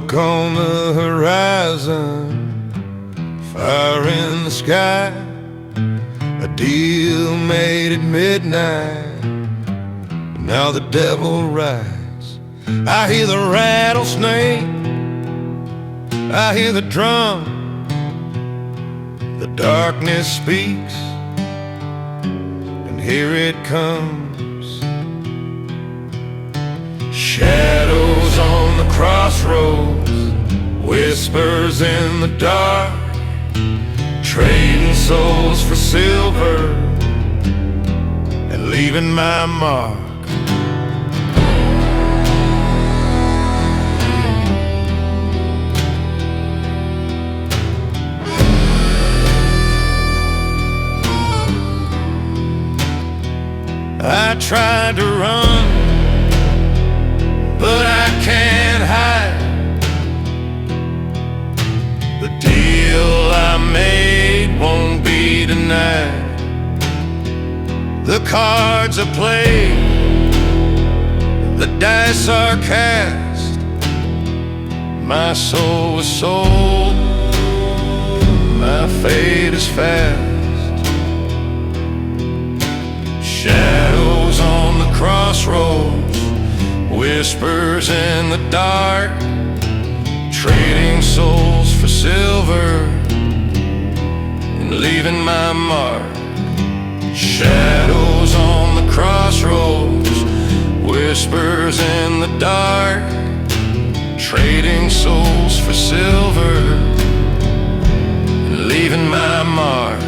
Smoke on the horizon, fire in the sky. A deal made at midnight, now the devil rides. I hear the rattlesnake, I hear the drum. The darkness speaks, and here it comes. Shadows on the crossroads, whispers in the dark, trading souls for silver and leaving my mark. I tried to run, but I can't hide. The deal I made won't be denied. The cards are played, the dice are cast. My soul is sold, my fate is fast. Shadows on the crossroads, whispers in the dark, trading souls for silver and leaving my mark. Shadows on the crossroads, whispers in the dark, trading souls for silver and leaving my mark.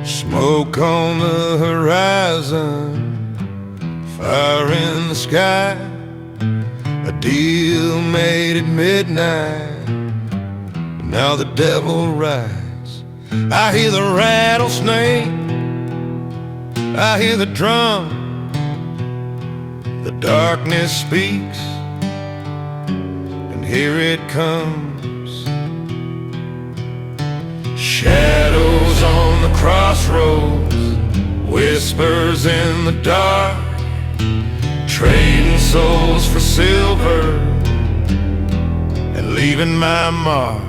Smoke on the horizon, fire in the sky. A deal made at midnight, now the devil rides. I hear the rattlesnake, I hear the drum. The darkness speaks, and here it comes. Shadows on the crossroads, whispers in the dark, trading souls for silver and leaving my mark.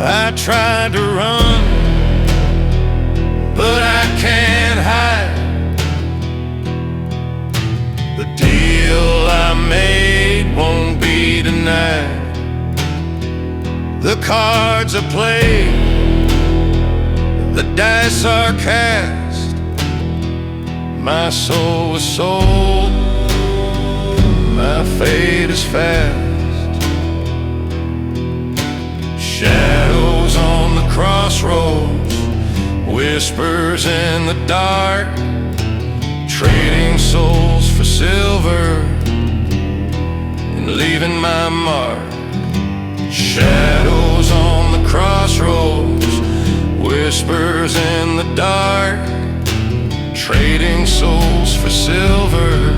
I tried to run, but I can't hide. The deal I made won't be denied. The cards are played, the dice are cast. My soul is sold, my fate is fast. Shadows on the crossroads, whispers in the dark, trading souls for silver and leaving my mark. Shadows on the crossroads, whispers in the dark, trading souls for silver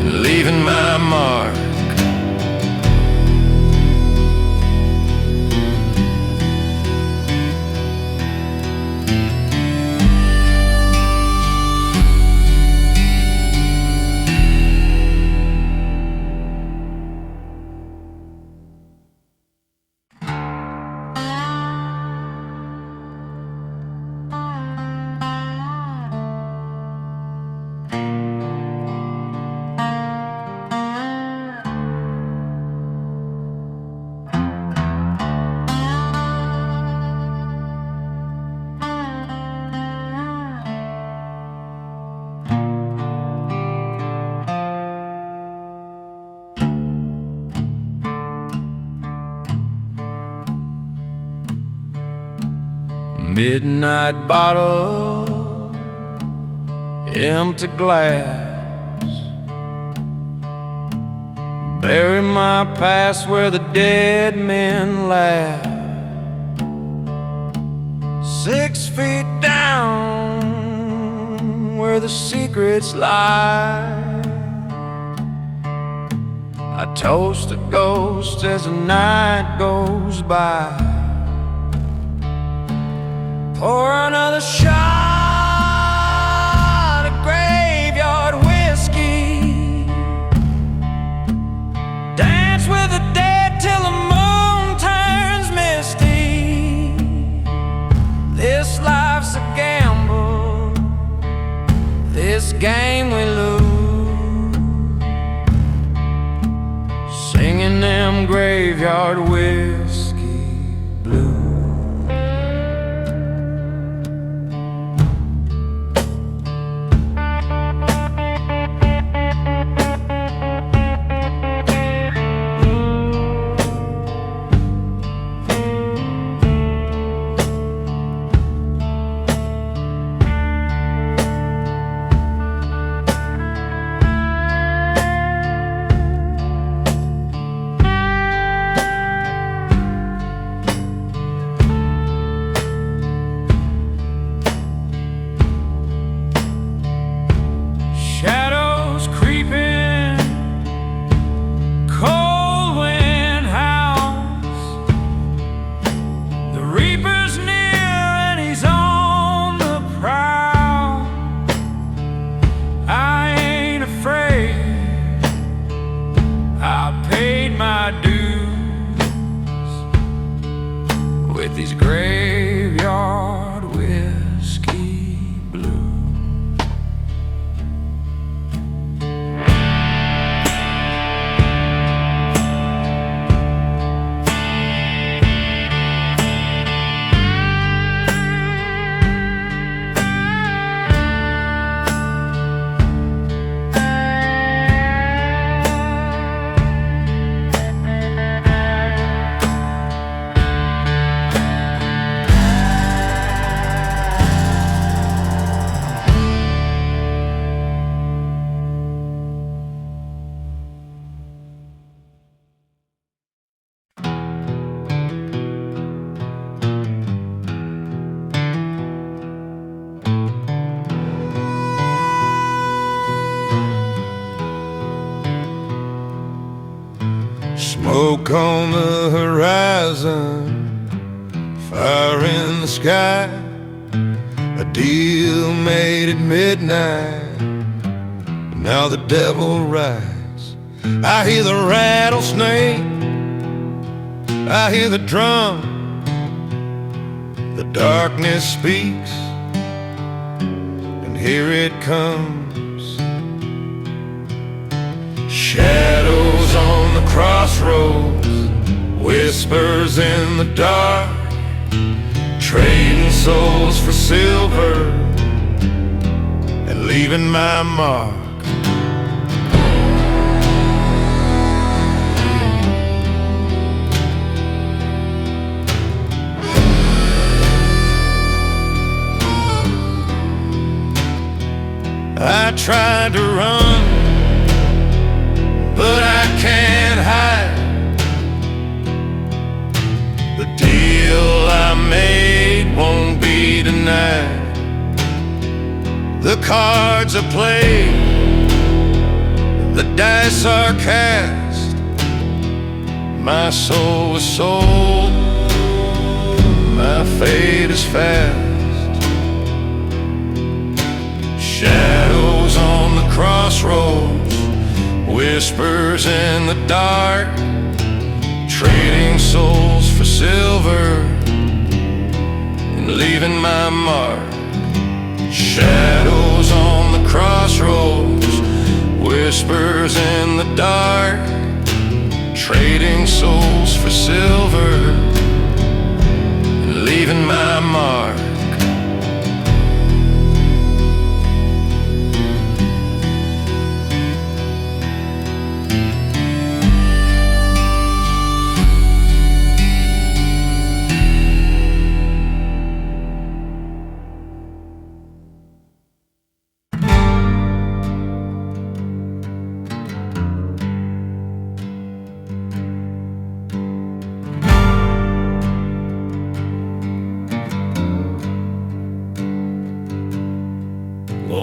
and leaving my mark. midnight bottle, empty glass. Bury my past where the dead men laugh. 6 feet down where the secrets lie. I toast a ghost as the night goes by. Pour another shot of graveyard whiskey. Dance with the dead till the moon turns misty. This life's a gamble, this game we lose. Singing them graveyard whiskey blues. Shadows creeping, cold wind howls. The reaper's near and he's on the prowl. I ain't afraid, I paid my dues with these graveyard whiskey blues. Smoke on the horizon, fire in the sky. A deal made at midnight, now the devil rides. I hear the rattlesnake, I hear the drum. The darkness speaks, and here it comes. Shadows on the crossroads, whispers in the dark, trading souls for silver and leaving my mark. I tried to run, but I can't hide. The deal I made won't be denied. The cards are played, the dice are cast. My soul was sold, my fate is fast. Shadows on the crossroads, whispers in the dark, trading souls for silver and leaving my mark. Shadows on the crossroads, whispers in the dark, trading souls for silver and leaving my mark.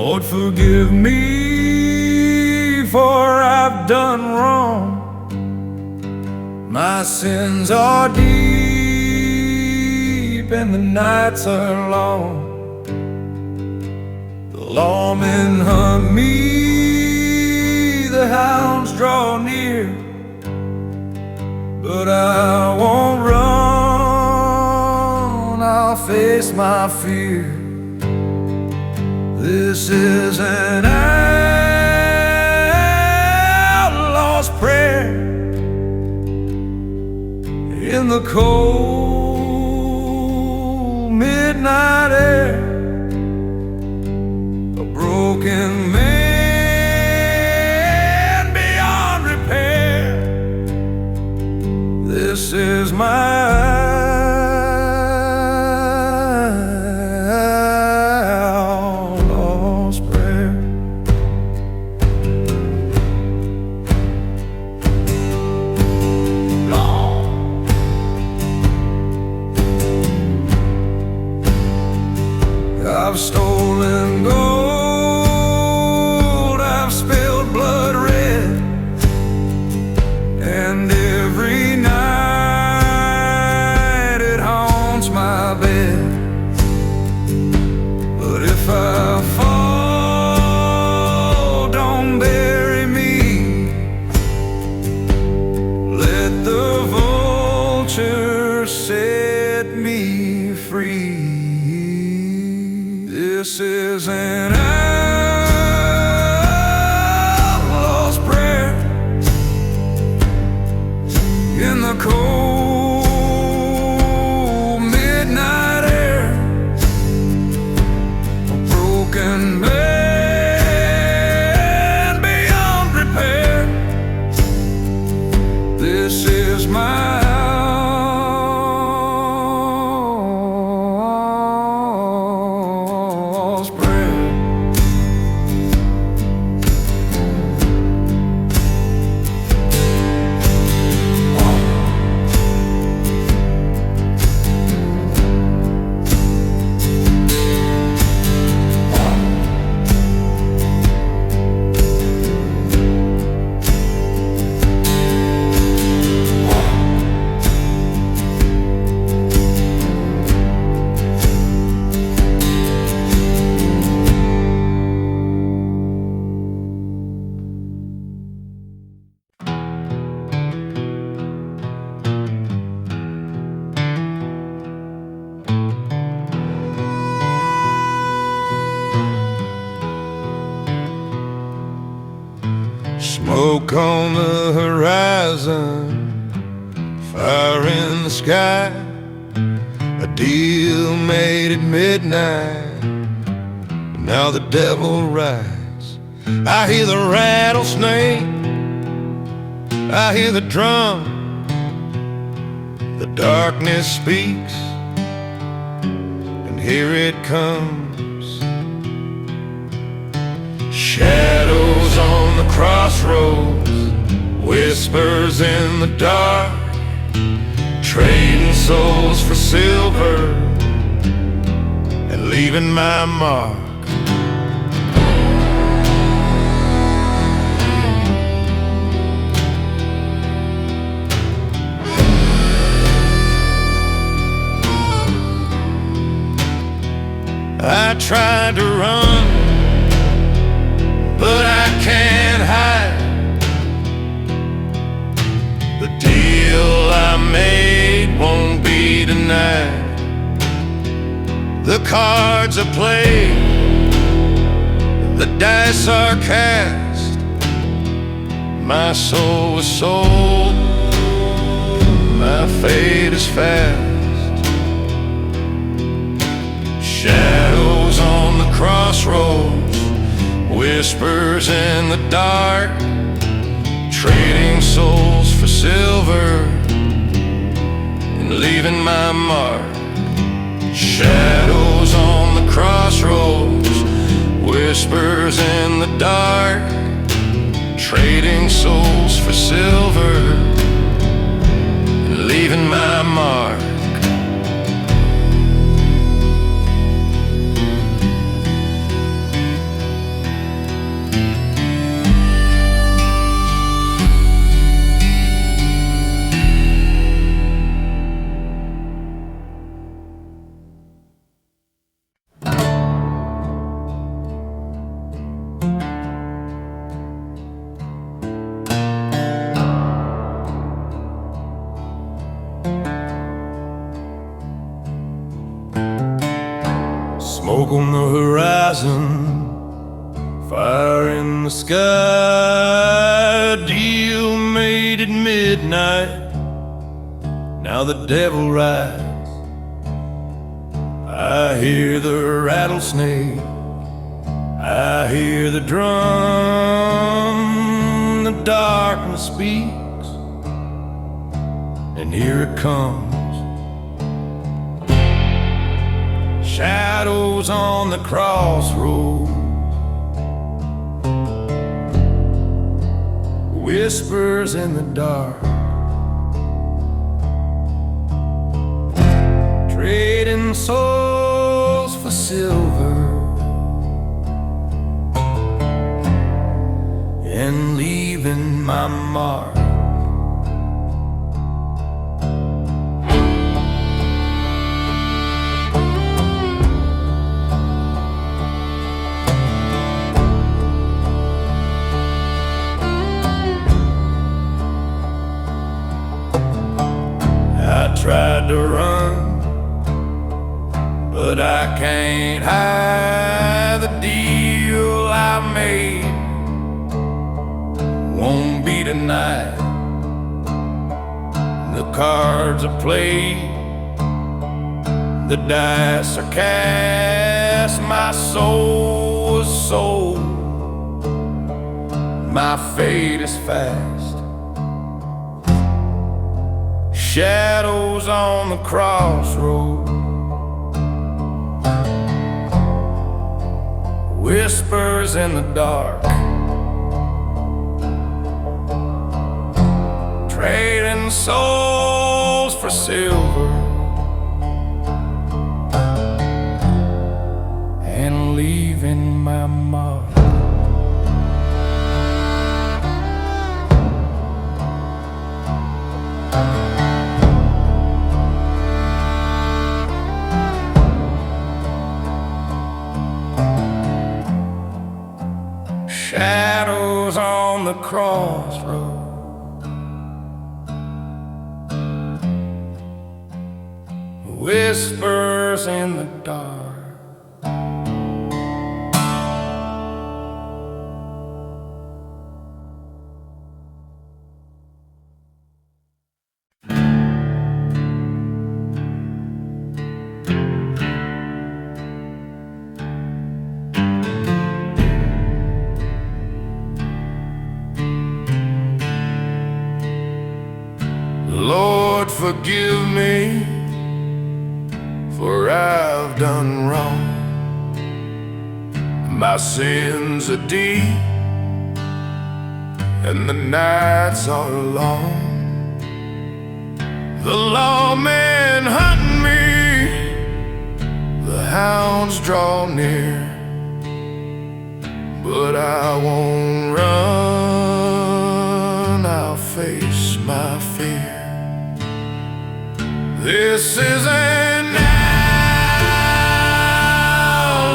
Lord, forgive me, for I've done wrong. My sins are deep and the nights are long. The lawmen hunt me, the hounds draw near, but I won't run, I'll face my fear. This is an outlaw's prayer in the cold midnight air. A broken man beyond repair. This is my outlaw's prayer. I've stolen gold, I've spilled blood red, and every night it haunts my bed. But if I fall, don't bury me. Let the vulture set me free. This is an outlaw's prayer in the cold midnight air. A broken man beyond repair. This is my smoke on the horizon, fire in the sky. A deal made at midnight, now the devil rides. I hear the rattlesnake, I hear the drum. The darkness speaks, and here it comes. Shadows on the crossroads, whispers in the dark, trading souls for silver and leaving my mark. I tried to run, but I can't hide. The deal I made won't be denied. The cards are played, the dice are cast. My soul was sold, my fate is fast. Shadows on the crossroads, whispers in the dark, trading souls for silver and leaving my mark. Shadows on the crossroads, whispers in the dark, trading souls for silver and leaving my mark. Smoke on the horizon, fire in the sky. Deal made at midnight, now the devil rides. I hear the rattlesnake, I hear the drum. The darkness speaks, and here it comes. Shadows on the crossroads, whispers in the dark, trading souls for silver and leaving my mark. Tried to run, but I can't hide the deal I made. Won't be tonight. The cards are played, the dice are cast. My soul is sold, my fate is fast. Shadows on the crossroad, whispers in the dark, trading souls for silver and leaving my mark. Shadows on the crossroad, whispers in the dark. Lord, forgive me, for I've done wrong. My sins are deep, and the nights are long. The lawmen hunt me, the hounds draw near, but I won't run, I'll face my fear. This is an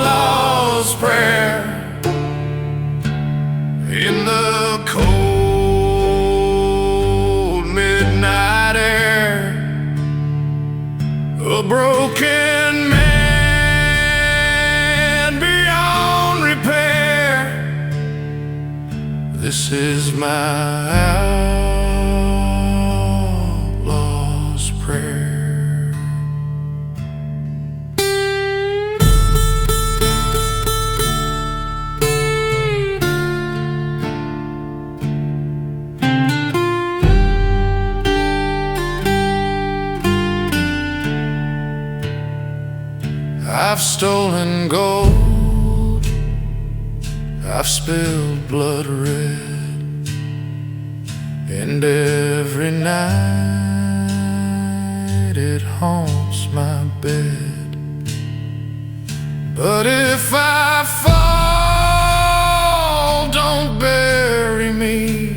outlaw's prayer in the cold midnight air. A broken man beyond repair. This is my outlaw's prayer. I've stolen gold, I've spilled blood red, and every night it haunts my bed. But if I fall, don't bury me.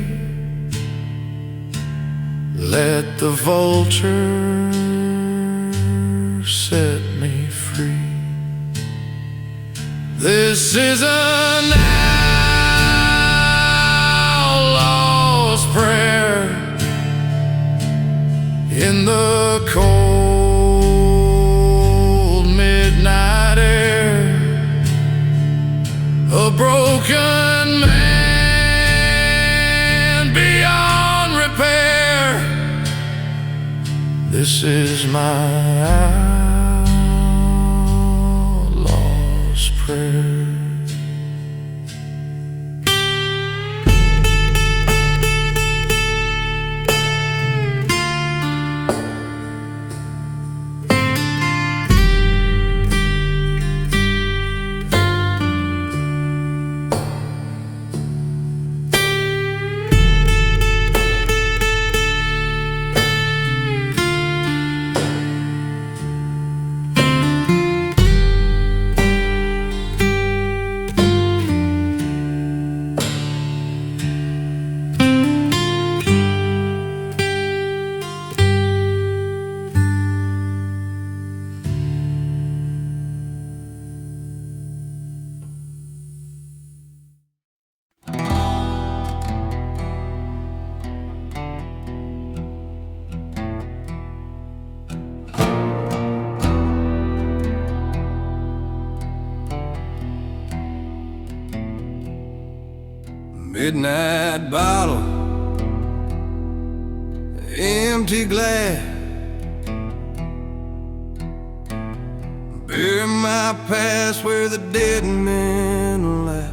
Let the vulture set me free. This is an outlaw's prayer in the cold midnight air. broken man beyond repair. This is my outlaw's prayer. Midnight bottle, empty glass. Bury my past where the dead men lie.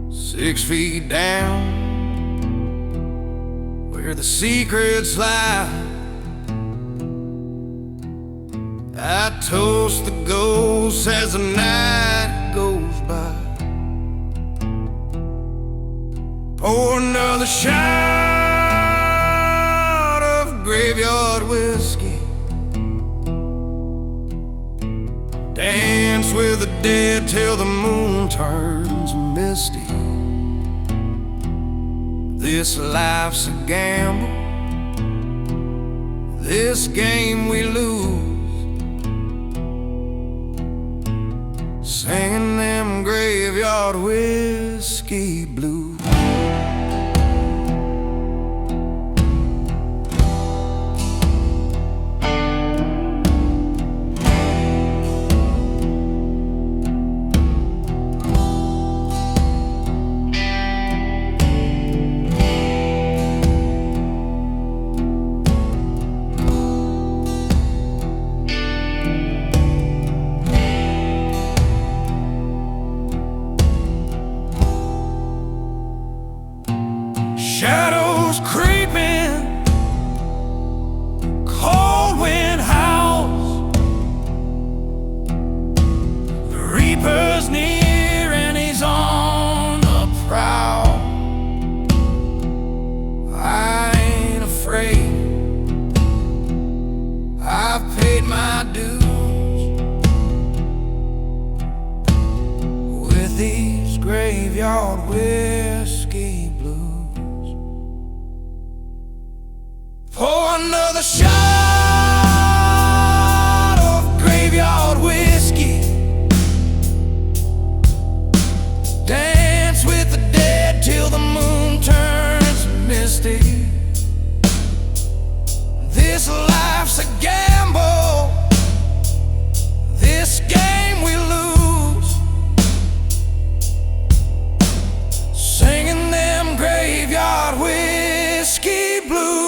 6 feet down, where the secrets lie. I toast the ghosts as the night goes by. Pour another shot of graveyard whiskey. Dance with the dead till the moon turns misty. This life's a gamble, this game we lose. Singing them graveyard whiskey blues. Shadows creeping, cold wind howls. The reaper's near and he's on the prowl. I ain't afraid, I've paid my dues with these graveyard whiskey blues. Pour another shot of graveyard whiskey. Dance with the dead till the moon turns misty. This life's a gamble, this game we lose. Singing them graveyard whiskey blues.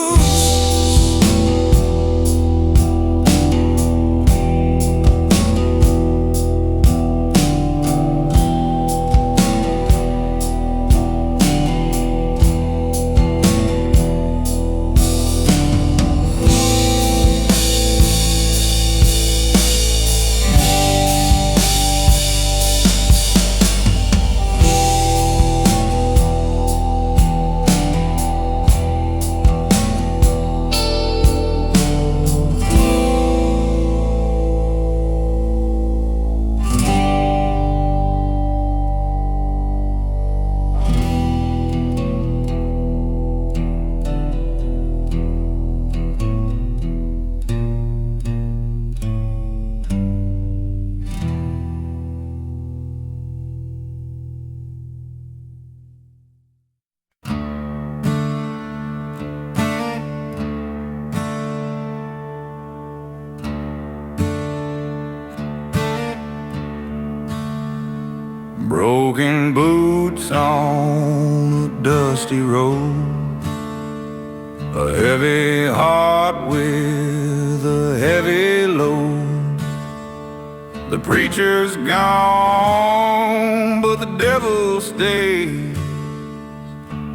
broken boots on a dusty road, a heavy heart with a heavy load. The preacher's gone, but the devil stays,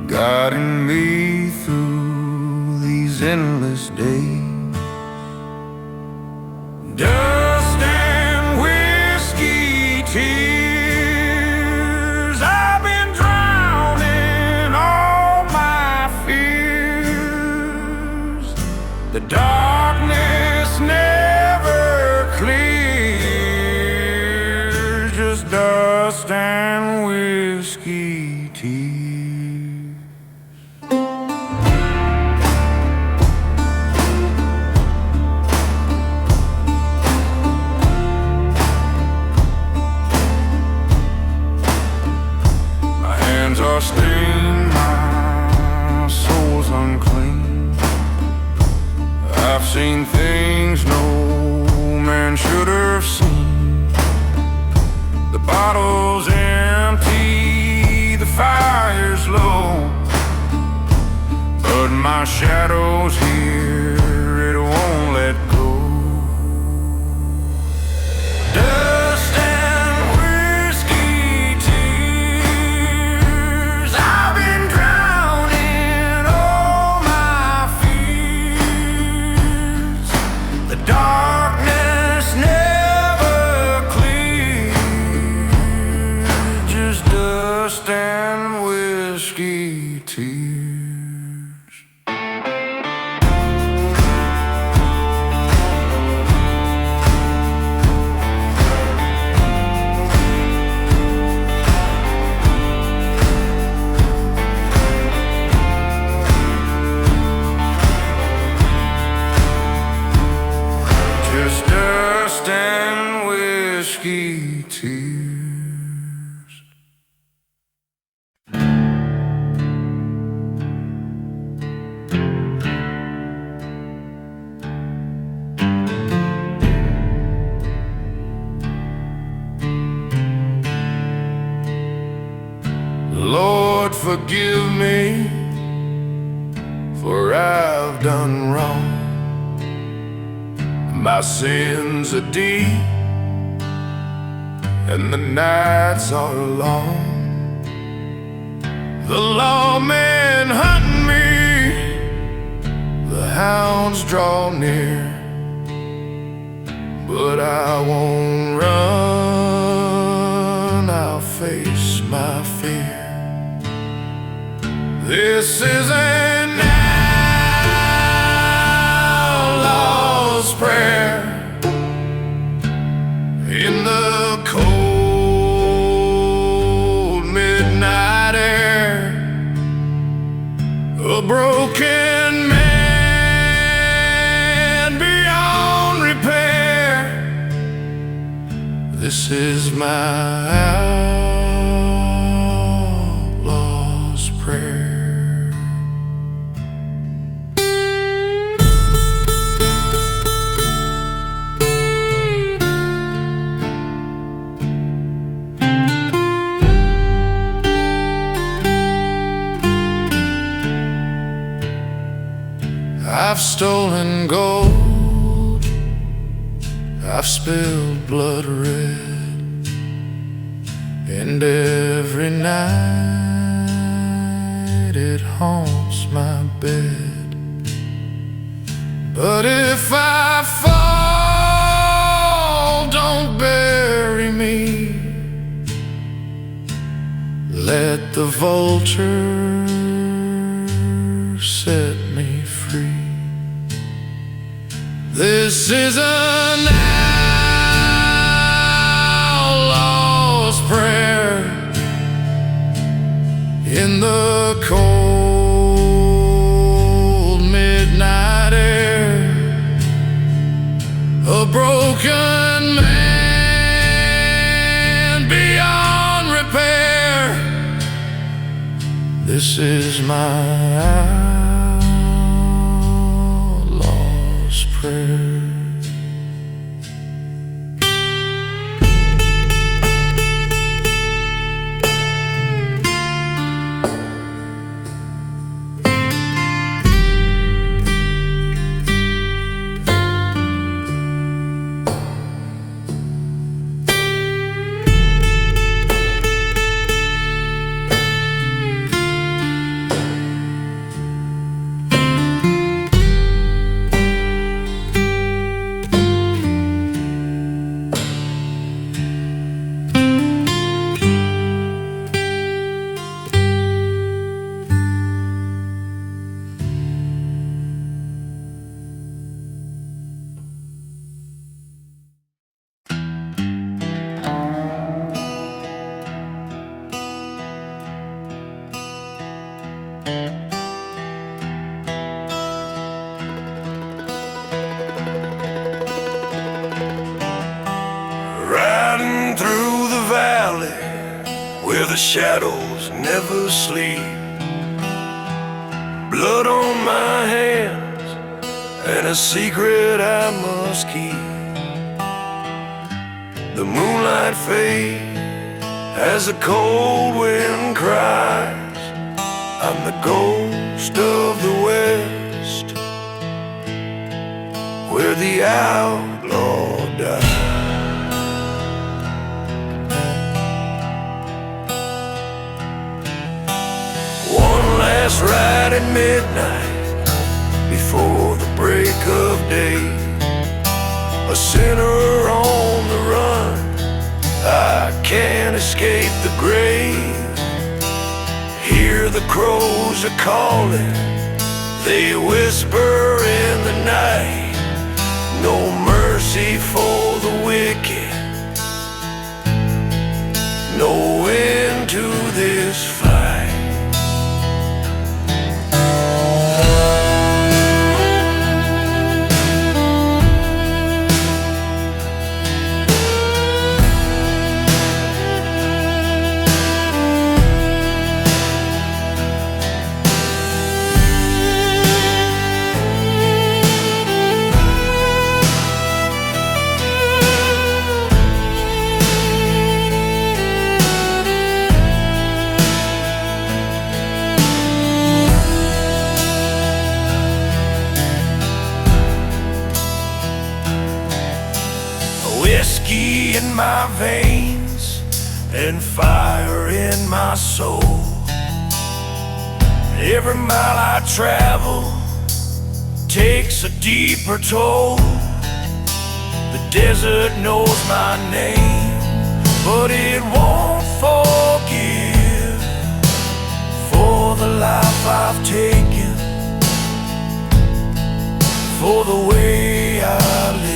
guiding me through these endless days. Dust and whiskey tears, I've been drowning all my fears. The darkness never clears, just dust and whiskey tears. Are stained, my soul's unclean. I've seen things no man should have seen. The bottle's empty, the fire's low, but my shadow's here, it won't let go. Darkness never clears, just dust and whiskey tears. Just dust and whiskey tears. Lord, forgive me, for I've done wrong. My sins are deep, and the nights are long. The lawmen hunt me, the hounds draw near, but I won't run, I'll face my fear. This is an outlaw's prayer in the cold midnight air. A broken man beyond repair. This is my outlaw's prayer. I've stolen gold, I've spilled blood red, and every night it haunts my bed. But if I fall, don't bury me. Let the vulture set me free. This is an outlaw's prayer in the cold midnight air. A broken man beyond repair. This is my outlaw's prayer. where the shadows never sleep. Blood on my hands and a secret I must keep. The moonlight fades as the cold wind cries. I'm the ghost of the West, where the outlaw dies. One last ride at midnight before the break of day. A sinner on the run, I can't escape the grave. Hear the crows are calling, they whisper in the night. No mercy for the wicked, no end to this fight. Whiskey in my veins and fire in my soul. Every mile I travel takes a deeper toll. The desert knows my name, but it won't forgive for the life I've taken, for the way I live.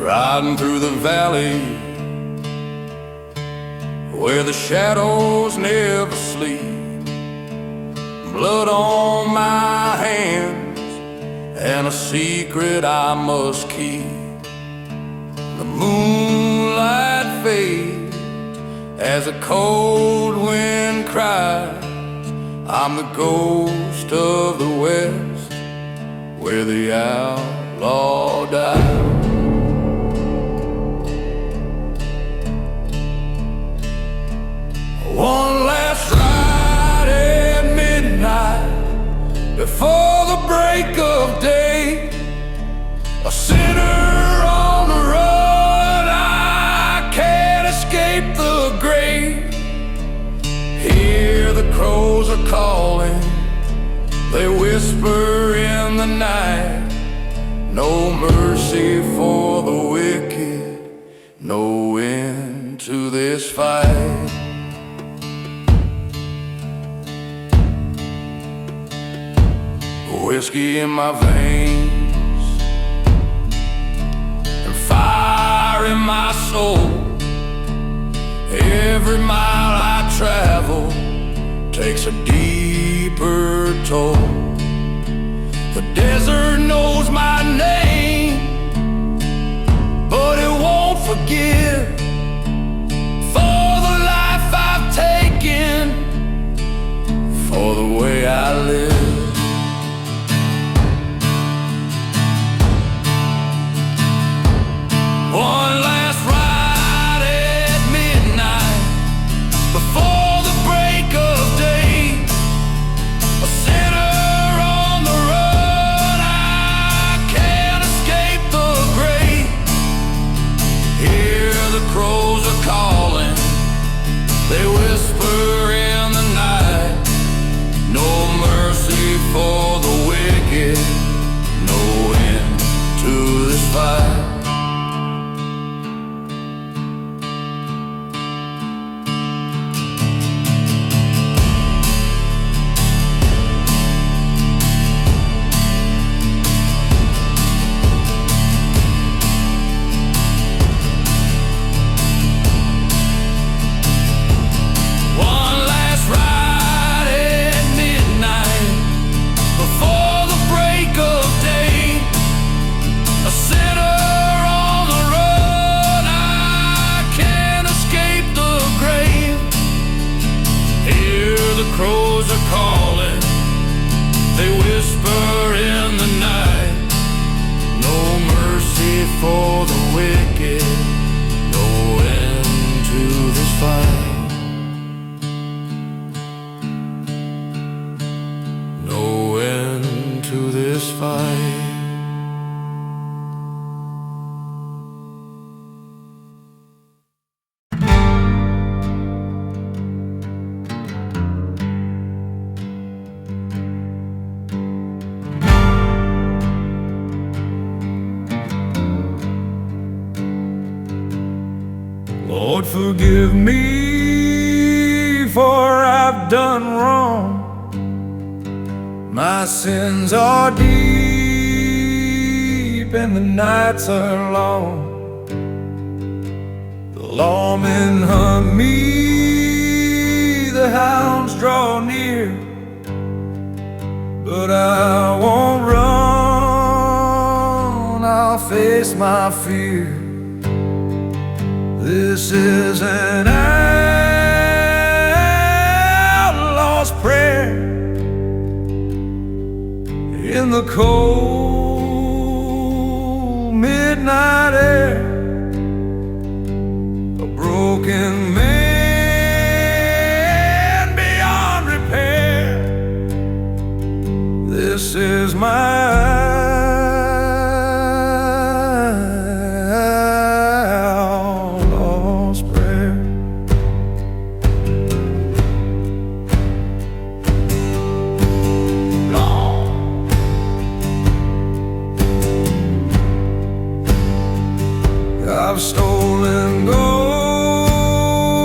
Riding through the valley where the shadows never sleep. Blood on my hands and a secret I must keep. The moonlight fades as a cold wind cries. I'm the ghost of the West, where the outlaw dies. One last ride at midnight before the break of day. A sinner on the run, I can't escape the grave. Hear the crows are calling, they whisper in the night. No mercy for the wicked, no end to this fight. whiskey in my veins and fire in my soul. Every mile I travel takes a deeper toll. The desert knows my name, but it won't forgive for the life I've taken, for the way I live. One last ride at midnight before the break of day. A sinner on the run, I can't escape the grave. Hear the crows are calling, they whisper in the night. No mercy for the wicked, no end to this fight. Crows are calling, they whisper in the night. No mercy for the wicked, no end to this fight. No end to this fight. Lord, forgive me, for I've done wrong. My sins are deep and the nights are long. The lawmen hunt me, the hounds draw near, but I won't run, I'll face my fear. This is an outlaw's prayer in the cold midnight air. A broken man beyond repair. This is my I've stolen gold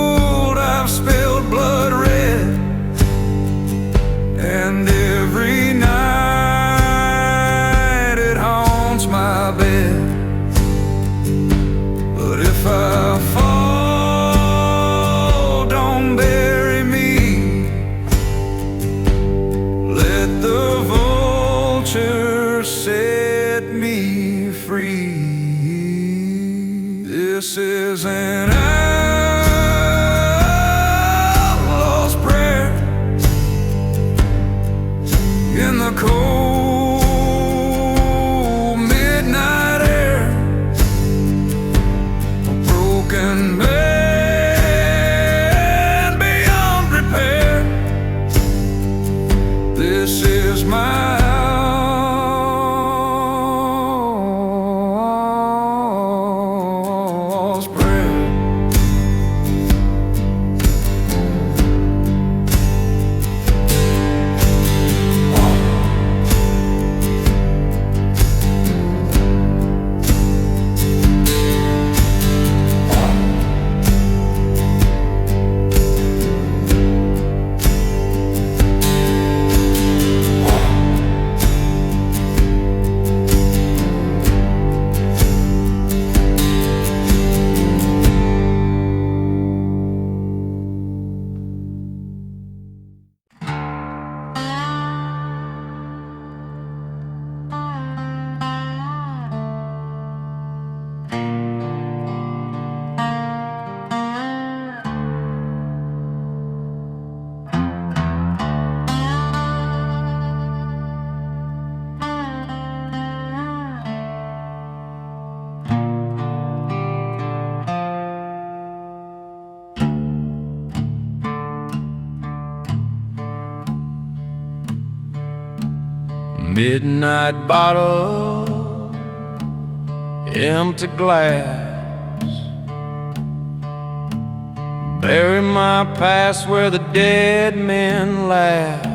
midnight bottle, empty glass. Bury my past where the dead men laugh.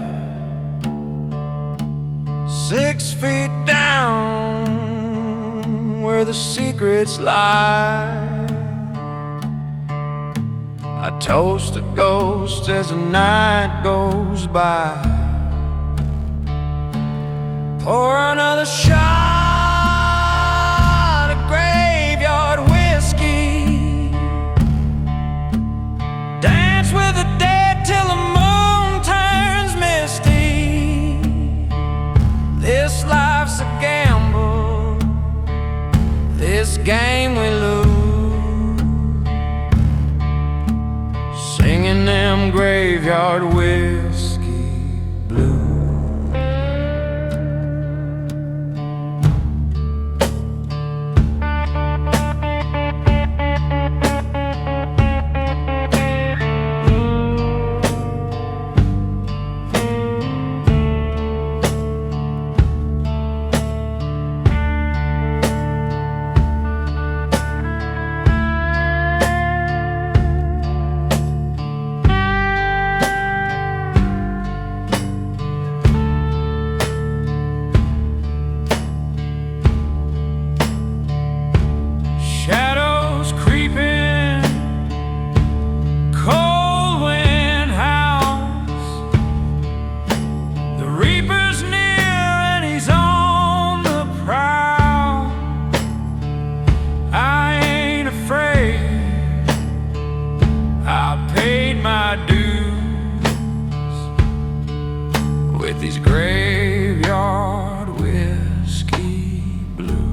6 feet down where the secrets lie. I toast a ghost as the night goes by. Pour another shot of graveyard whiskey. Dance with the dead till the moon turns misty. This life's a gamble, this game we lose, singing them graveyard whiskey blues. Shadows creeping, cold wind howls. The reaper's near and he's on the prowl. I ain't afraid, I paid my dues with these graveyard whiskey blues.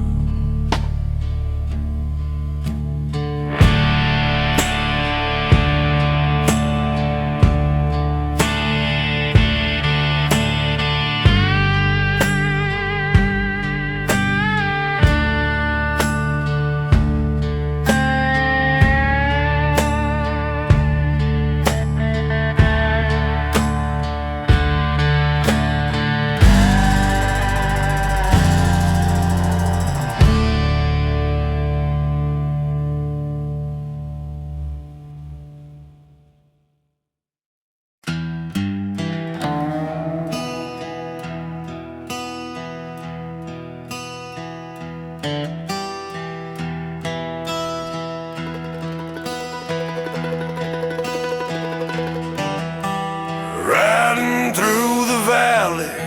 Riding through the valley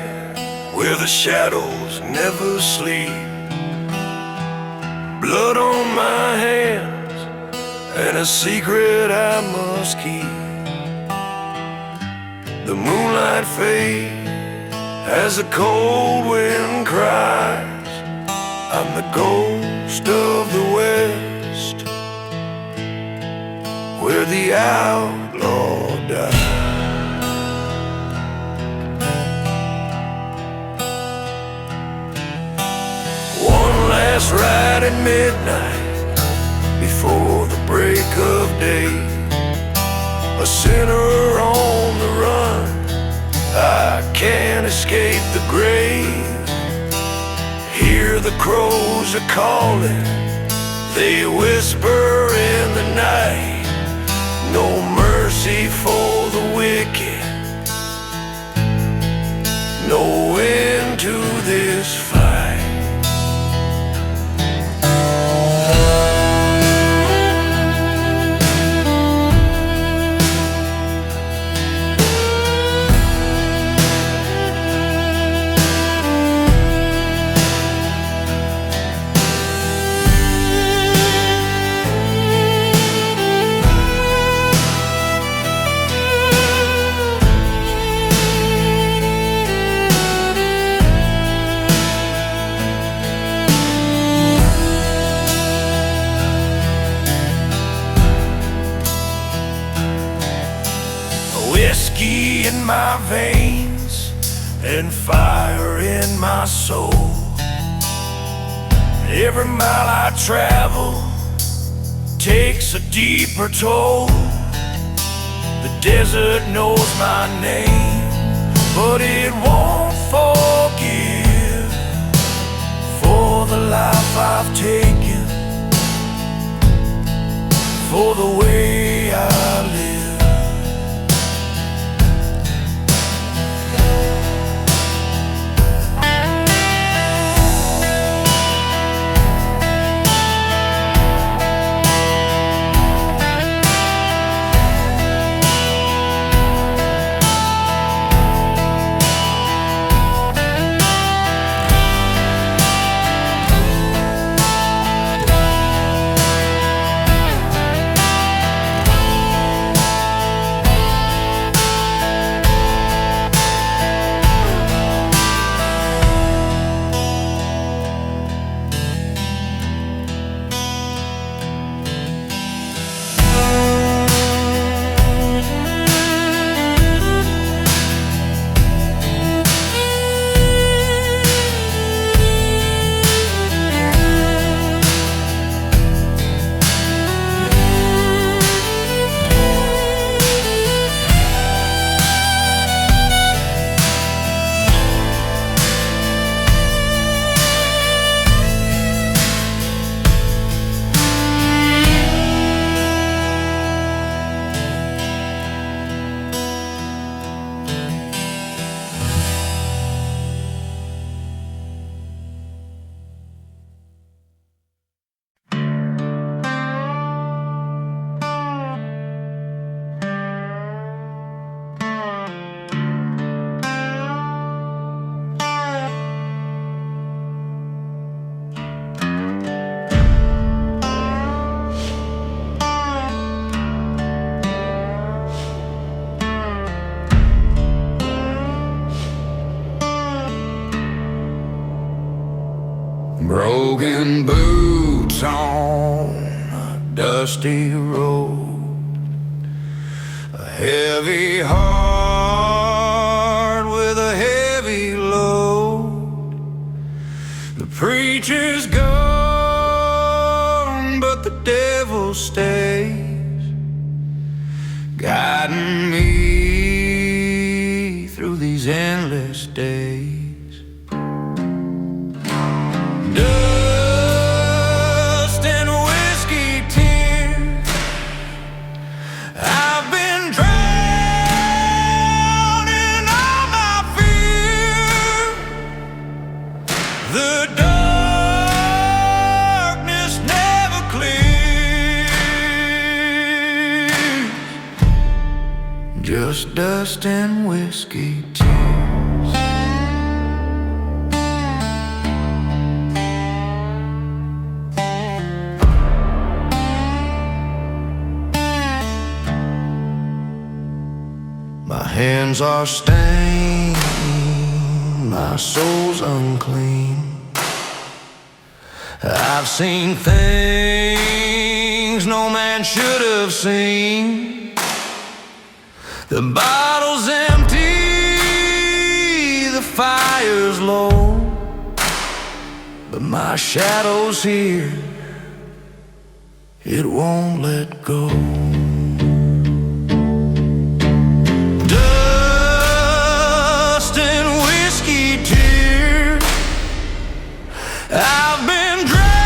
where the shadows never sleep. Blood on my hands and a secret I must keep. The moonlight fades as the cold wind cries. I'm the ghost of the West, where the outlaw dies. Last ride at midnight before the break of day. A sinner on the run, I can't escape the grave. Hear the crows are calling, they whisper in the night. No mercy for the wicked, no end to this fight. Whiskey in my veins and fire in my soul. Every mile I travel takes a deeper toll. The desert knows my name, but it won't forgive I've taken for the way I live. Broken boots on a dusty road, a heavy heart with a heavy load. The preacher's gone, but the devil stays, guiding me through these endless days. Dust and whiskey tears, I've been drowning all my fear. The darkness never clears, just dust and whiskey tears. My hands are stained, my soul's unclean. I've seen things no man should have seen. The bottle's empty, the fire's low, but my shadow's here, it won't let go. I've been drowning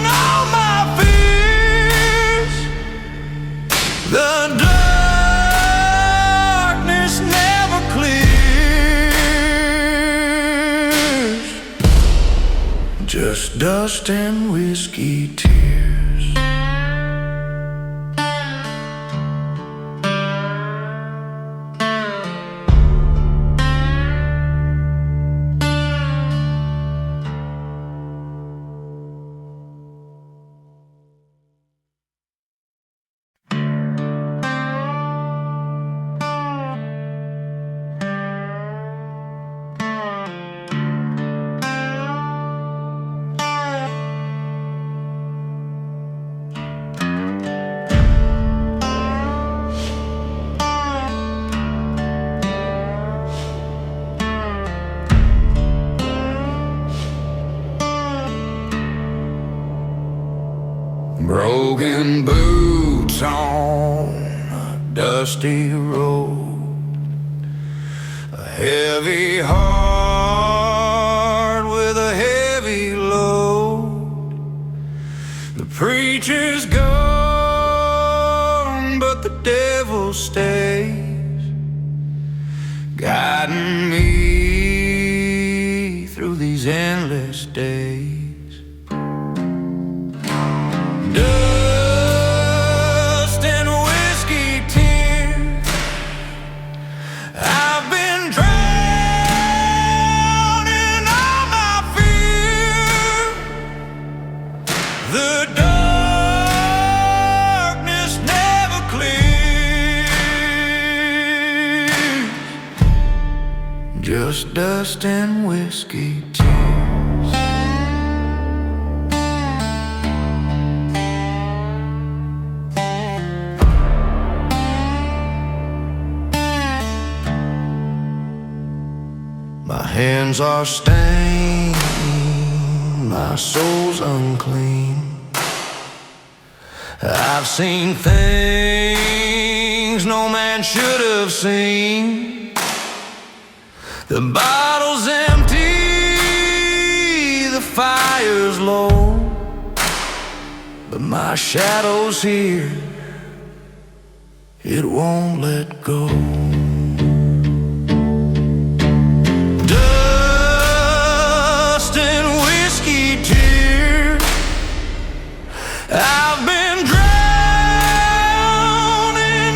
all my fears. The darkness never clears, just dust and whiskey tears. Broken boots on a dusty road, a heavy heart with a heavy preacher's gone, but the devil stays, guiding me through these endless days. Dust and whiskey tears, I've been drowning all my fear. The darkness never clears, just dust and whiskey tears. My hands are stained, my soul's unclean. I've seen things no man should have seen. The bottle's empty, the fire's low, but my shadow's here, it won't let go. I've been drowning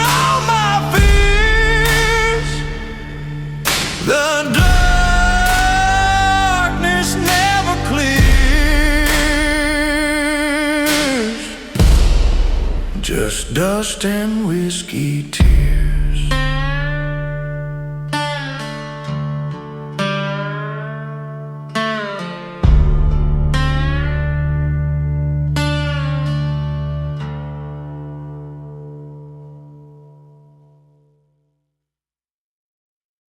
all my fears. The darkness never clears, just dust and whiskey tears.